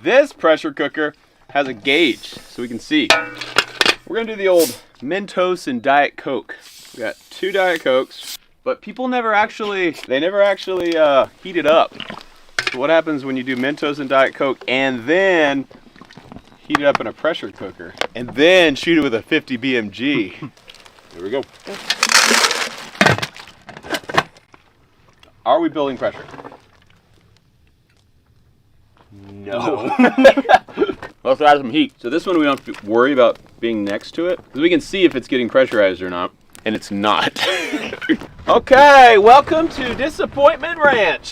This pressure cooker has a gauge, so we can see. We're gonna do the old Mentos and Diet Coke. We got 2 Diet Cokes, but people never actually heat it up. So what happens when you do Mentos and Diet Coke and then heat it up in a pressure cooker and then shoot it with a 50 BMG? Here we go. Are we building pressure? No. Let's add some heat. So this one we don't have to worry about being next to it, because we can see if it's getting pressurized or not, and it's not. Okay, welcome to Disappointment Ranch.